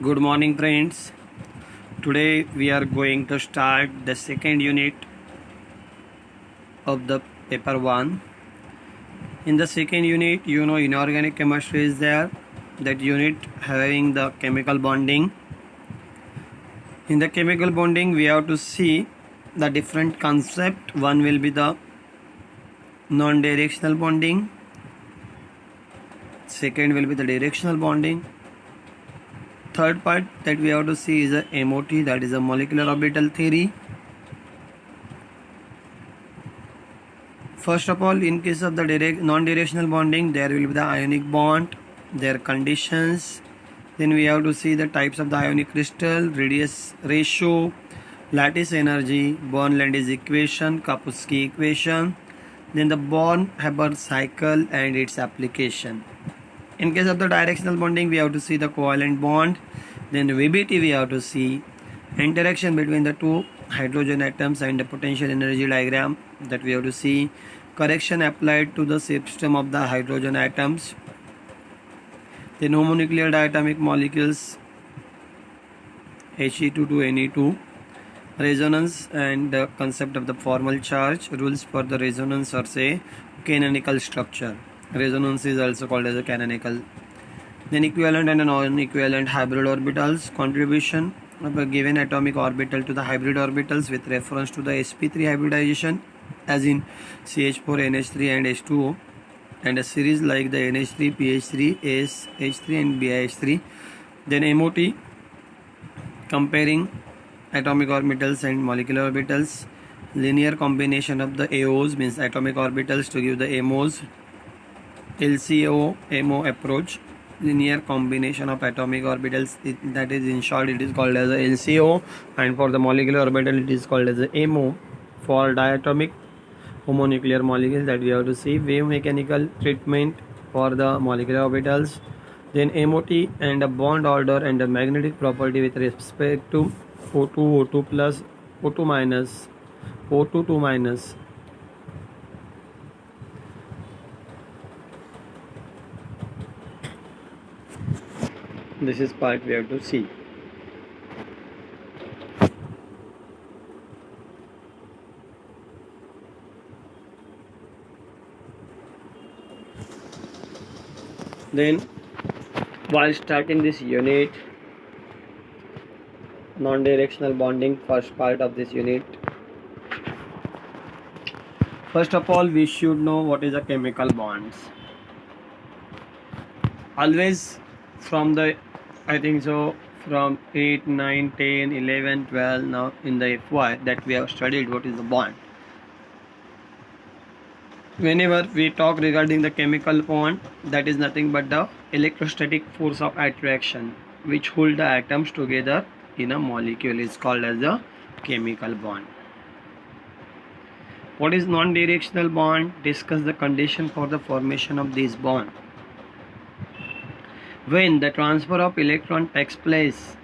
Good morning, friends. Today we are going to start the second unit of the paper 1. In the second unit, inorganic chemistry is there. That unit having the chemical bonding. In the chemical bonding, we have to see the different concept. One will be the non-directional bonding. Second will be the directional bonding. Third part that we have to see is a MOT, that is a molecular orbital theory. First of all, in case of the non-directional bonding, there will be the ionic bond, their conditions. Then we have to see the types of the ionic crystal, radius ratio, lattice energy, Born-Landis equation, Kapusky equation. Then the Born-Haber cycle and its application. In case of the directional bonding, we have to see the covalent bond. Then VBT we have to see interaction between the two hydrogen atoms and the potential energy diagram that we have to see. Correction applied to the system of the hydrogen atoms. Then homonuclear diatomic molecules He2 to Ne2. Resonance and the concept of the formal charge. Rules for the resonance or say canonical structure. Resonance is also called as a canonical. Then equivalent and non-equivalent hybrid orbitals. Contribution of a given atomic orbital to the hybrid orbitals with reference to the sp3 hybridization, as in CH4, NH3 and H2O, and a series like the NH3, PH3, ASH3 and BiH3. Then MOT, comparing atomic orbitals and molecular orbitals. Linear combination of the AOs means atomic orbitals to give the MOs. LCO MO approach, linear combination of atomic orbitals, that is in short it is called as a LCO, and for the molecular orbital it is called as a MO. For diatomic homonuclear molecules, that we have to see wave mechanical treatment for the molecular orbitals. Then MOT and a bond order and a magnetic property with respect to O2, O2 plus, O2 minus, O2 2 minus. This is part we have to see. Then while starting this unit, non-directional bonding, first part of this unit. First of all, we should know what is a chemical bonds. Always from the from 8, 9, 10, 11, 12, now in the FY that we have studied what is the bond. Whenever we talk regarding the chemical bond, that is nothing but the electrostatic force of attraction which hold the atoms together in a molecule is called as a chemical bond. What is non-directional bond? Discuss the condition for the formation of this bond. When the transfer of electron takes place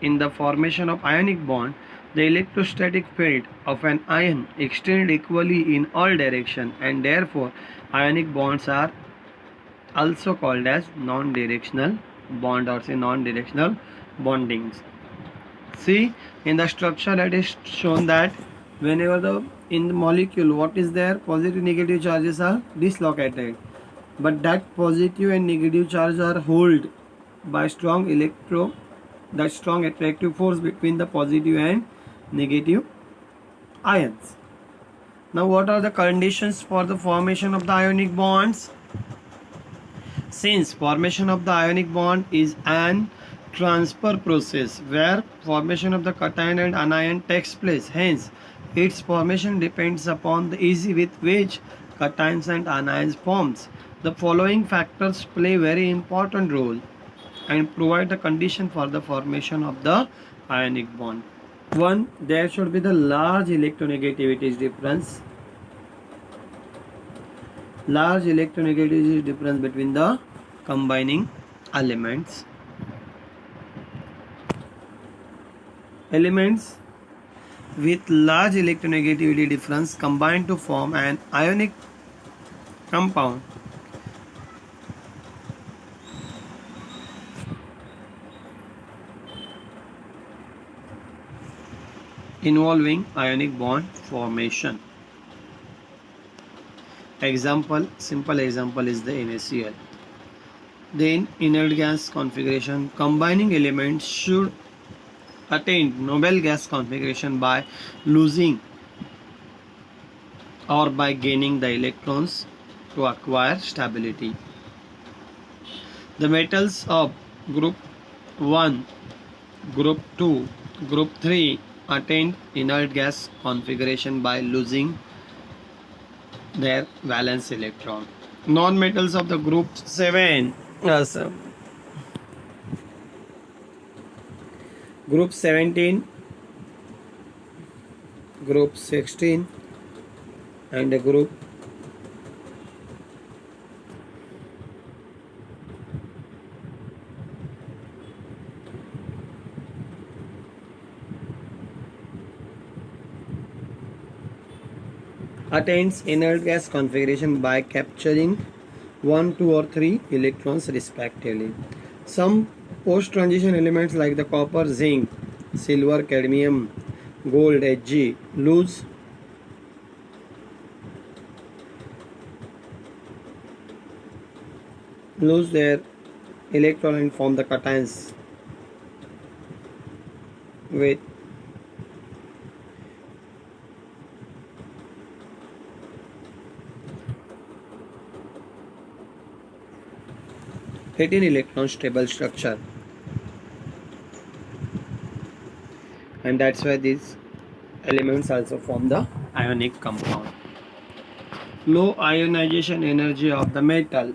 in the formation of ionic bond, the electrostatic field of an ion extends equally in all directions, and therefore ionic bonds are also called as non-directional bond or say non-directional bondings. See, in the structure it is shown that whenever in the molecule what is there, positive negative charges are dislocated, but that positive and negative charges are held by strong attractive force between the positive and negative ions. Now what are the conditions for the formation of the ionic bonds? Since formation of the ionic bond is an transfer process where formation of the cation and anion takes place, hence its formation depends upon the ease with which cations and anions forms. The following factors play very important role and provide the condition for the formation of the ionic bond. One, there should be the large electronegativity difference. Large electronegativity difference between the combining elements. Elements with large electronegativity difference combine to form an ionic compound. involving ionic bond formation. Example, simple example is the NaCl. Then inert gas configuration, combining elements should attain noble gas configuration by losing or by gaining the electrons to acquire stability. The metals of group 1, group 2, group 3 attained inert gas configuration by losing their valence electron. Non-metals of the group 7, group 17, group 16 and the group 8 attains inert gas configuration by capturing 1, 2 or 3 electrons respectively. Some post-transition elements like the copper, zinc, silver, cadmium, gold, Hg lose their electron and form the cations with electron stable structure, and that's why these elements also form the ionic compound. Low ionization energy of the metal.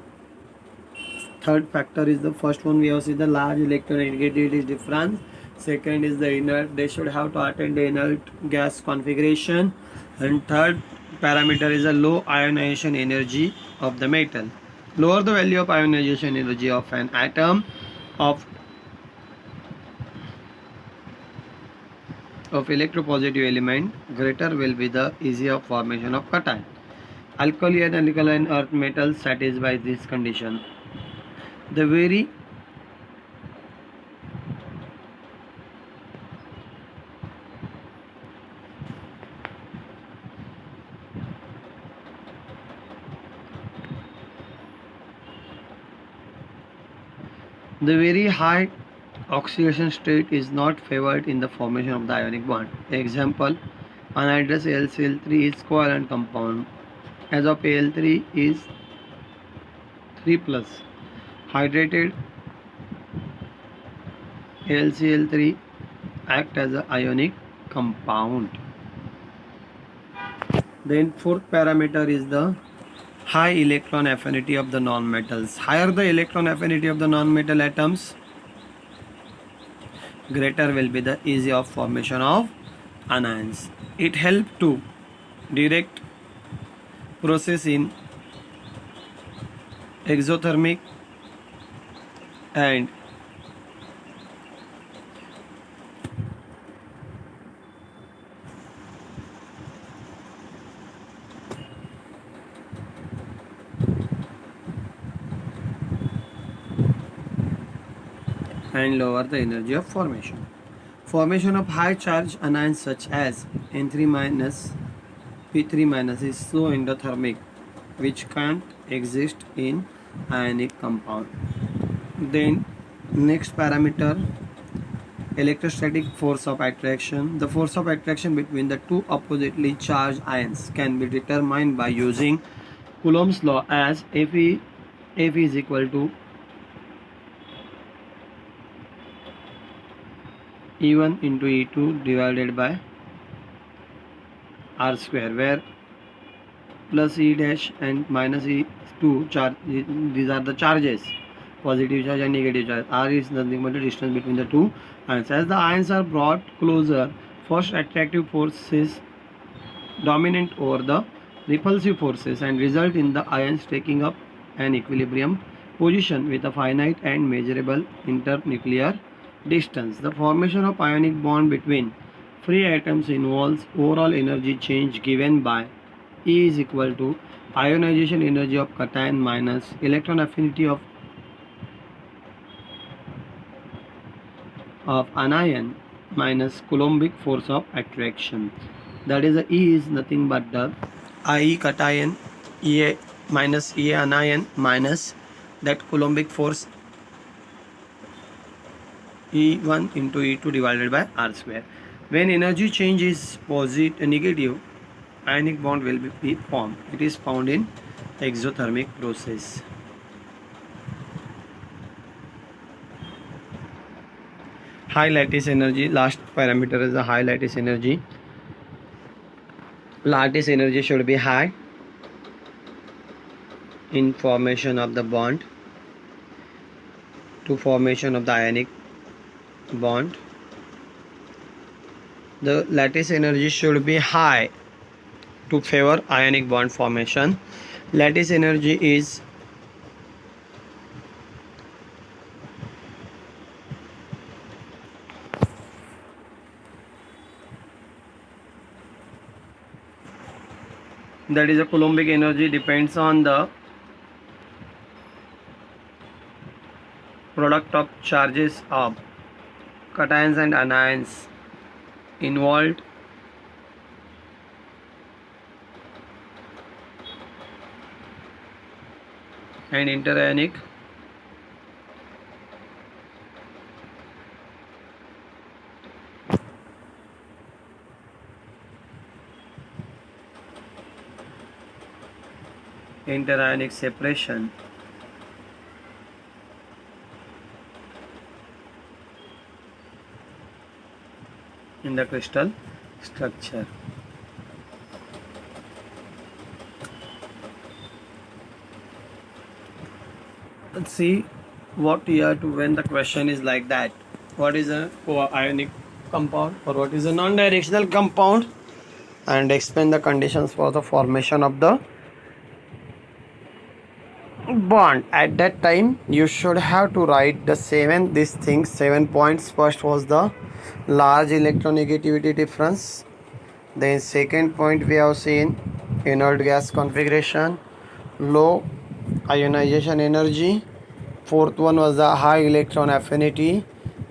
Third factor is the first one we have seen the large electronegativity difference. Second is the inert, they should have to attain the inert gas configuration. And third parameter is the low ionization energy of the metal. Lower the value of ionization energy of an atom of electropositive element, greater will be the easy of formation of cation. Alkali and alkaline earth metals satisfy this condition. The very high oxidation state is not favored in the formation of the ionic bond. Example, anhydrous AlCl3 is covalent compound. As of Al3 is 3 plus. Hydrated AlCl3 act as an ionic compound. Then fourth parameter is the high electron affinity of the non-metals. Higher the electron affinity of the non-metal atoms, greater will be the easy of formation of anions. It helps to direct process in exothermic and lower the energy of formation. Formation of high charge anions such as N3 minus, P3 minus is so endothermic, which can't exist in ionic compound. Then next parameter, electrostatic force of attraction. The force of attraction between the two oppositely charged ions can be determined by using Coulomb's law as F is equal to E1 into E2 divided by R square, where plus E dash and minus E2 charge, these are the charges, positive charge and negative charge. R is nothing but the distance between the two ions. As the ions are brought closer, first attractive force is dominant over the repulsive forces and result in the ions taking up an equilibrium position with a finite and measurable internuclear distance. The formation of ionic bond between free atoms involves overall energy change given by E is equal to ionization energy of cation minus electron affinity of anion minus Coulombic force of attraction. That is, the E is nothing but the IE cation, EA minus EA anion minus that Coulombic force E1 into E2 divided by R square. When energy change is negative, ionic bond will be formed. It is found in exothermic process. High lattice energy, last parameter is the high lattice energy. Lattice energy should be high in formation of the bond to formation of the ionic bond. The lattice energy should be high to favor ionic bond formation. Lattice energy is that is a Coulombic energy depends on the product of charges of cations and anions involved and interionic separation. In the crystal structure. Let's see what you have to when the question is like that. What is a ionic compound or what is a non-directional compound, and explain the conditions for the formation of the bond. At that time you should have to write the these things, 7 points. First was the large electronegativity difference. Then second point we have seen inert gas configuration, low ionization energy. Fourth one was the high electron affinity.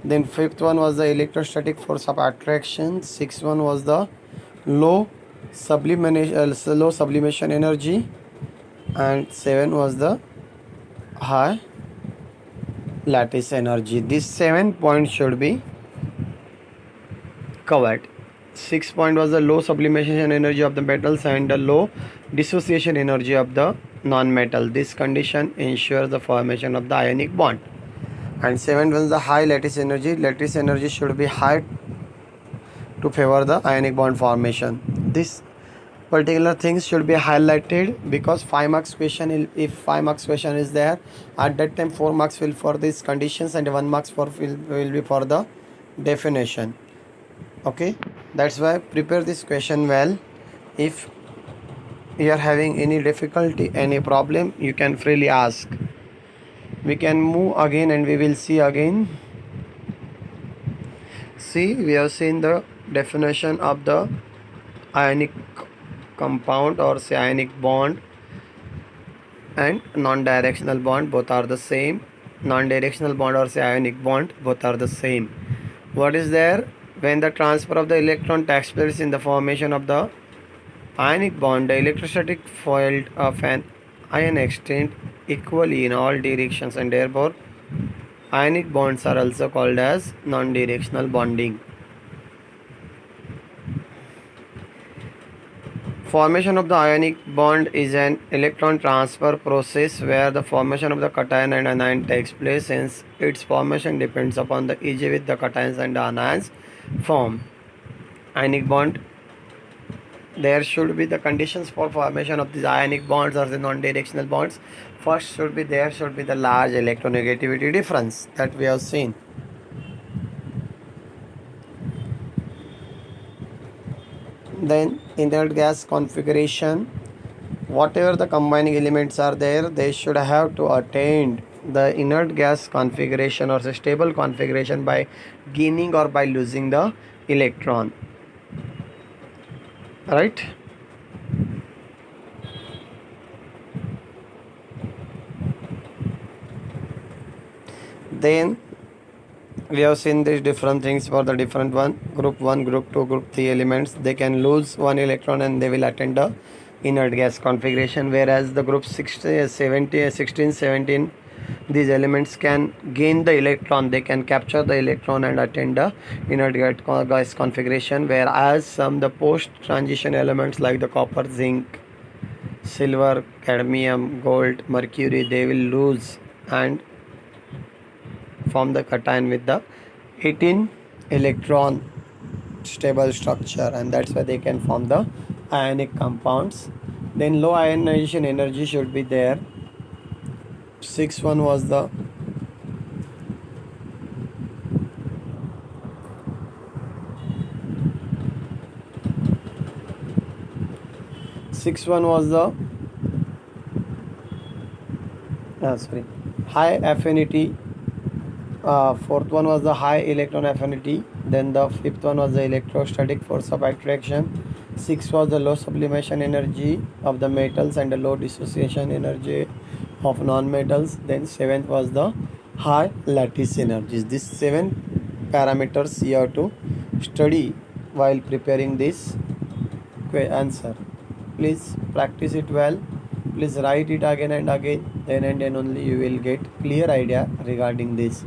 Then fifth one was the electrostatic force of attraction. Sixth one was the low sublimation energy, and 7 was the high lattice energy. These 7 points should be covered. 6 point was the low sublimation energy of the metals and the low dissociation energy of the non-metal. This condition ensures the formation of the ionic bond. And 7 was the high lattice energy. Lattice energy should be high to favor the ionic bond formation. This particular things should be highlighted because 5 marks question, if 5 marks question is there, at that time 4 marks will for these conditions and 1 marks will be for the definition. Okay, that's why prepare this question well. If you are having any difficulty, any problem, you can freely ask. We can move again and we will see again. See, we have seen the definition of the ionic compound or say ionic bond and non-directional bond, both are the same. Non-directional bond or say ionic bond, both are the same. What is there? When the transfer of the electron takes place in the formation of the ionic bond, the electrostatic field of an ion extends equally in all directions, and therefore ionic bonds are also called as non-directional bonding. Formation of the ionic bond is an electron transfer process where the formation of the cation and anion takes place. Since its formation depends upon the ease with the cations and the anions form ionic bond, there should be the conditions for formation of these ionic bonds or the non-directional bonds. First should be there should be the large electronegativity difference that we have seen. Then inert gas configuration, whatever the combining elements are there, they should have to attain the inert gas configuration or the stable configuration by gaining or by losing the electron, right? Then We have seen these different things for the different one. Group 1, group 2, group 3 elements. They can lose one electron and they will attend the inert gas configuration. Whereas the group 16, 17, 16, 17, these elements can gain the electron. They can capture the electron and attend the inert gas configuration. Whereas some the post transition elements like the copper, zinc, silver, cadmium, gold, mercury, they will lose and form the cation with the 18 electron stable structure, and that's why they can form the ionic compounds. Then low ionization energy should be there. 6-1 was the high affinity. Fourth one was the high electron affinity. Then the fifth one was the electrostatic force of attraction. Sixth was the low sublimation energy of the metals and the low dissociation energy of non-metals. Then seventh was the high lattice energies. These 7 parameters you have to study while preparing this answer. Please practice it well. Please write it again and again. Then and then only you will get clear idea regarding this.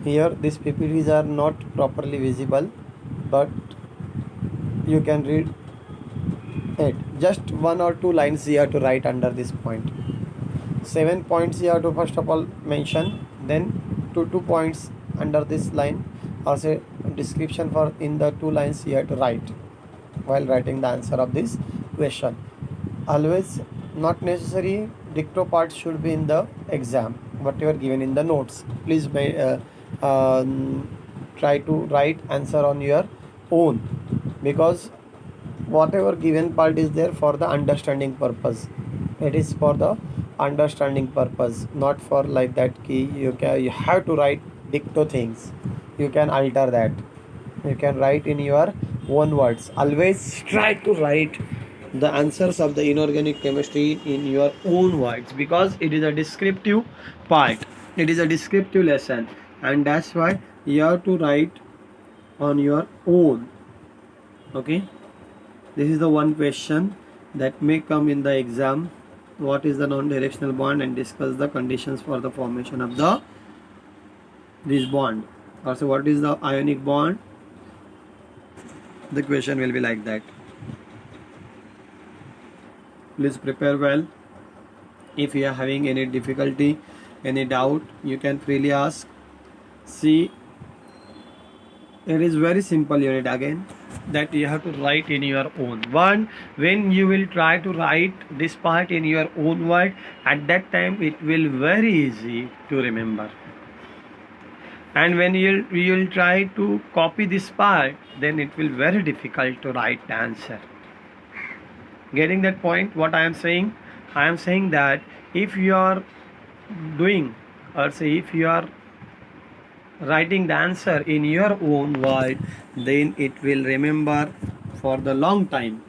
Here these PPTs are not properly visible, but you can read it. Just 1 or 2 lines you have to write under this point. 7 points you have to first of all mention. Then 2 points under this line, or say description for in the 2 lines you have to write while writing the answer of this question. Always not necessary dicto part should be in the exam, whatever given in the notes. Please try to write answer on your own, because whatever given part is there for the understanding purpose. It is for the understanding purpose, not for like that key you have to write dicto things. You can alter that. You can write in your own words. Always try to write the answers of the inorganic chemistry in your own words, because it is a descriptive part. It is a descriptive lesson, and that's why you have to write on your own. Okay, this is the one question that may come in the exam. What is the non-directional bond, and discuss the conditions for the formation of this bond. Also, what is the ionic bond? The question will be like that. Please prepare well. If you are having any difficulty, any doubt, you can freely ask. See, it is very simple unit again that you have to write in your own. When you will try to write this part in your own word, at that time it will very easy to remember. And when you will try to copy this part, then it will very difficult to write the answer. Getting that point? What I am saying? I am saying that if you are doing, or say if you are writing the answer in your own word, then it will remember for the long time.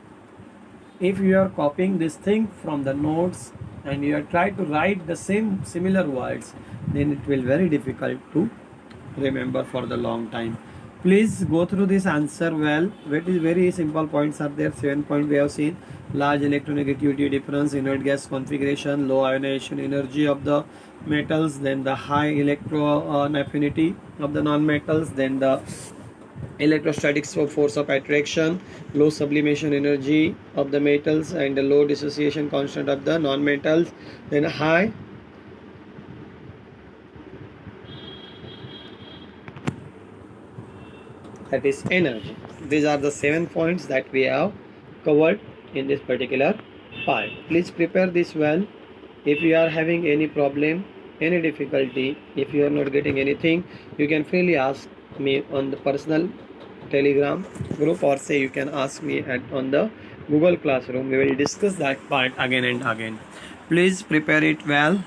If you are copying this thing from the notes and you are trying to write the similar words, then it will very difficult to remember for the long time. Please go through this answer well. Very simple points are there. 7 points we have seen: large electronegativity difference, inert gas configuration, low ionization energy of the metals, then the high electron affinity of the non-metals, then the electrostatic force of attraction, low sublimation energy of the metals, and the low dissociation constant of the non-metals, then high that is energy. These are the 7 points that we have covered in this particular part. Please prepare this well. If you are having any problem, any difficulty, if you are not getting anything, you can freely ask me on the personal Telegram group, or say you can ask me on the Google Classroom. We will discuss that part again and again. Please prepare it well.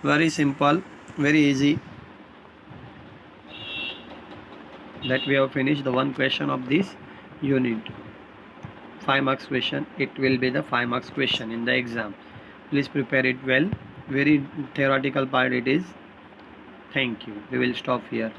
Very simple, very easy. That we have finished the one question of this unit. 5 marks question. It will be the 5 marks question in the exam. Please prepare it well. Very theoretical part it is. Thank you. We will stop here.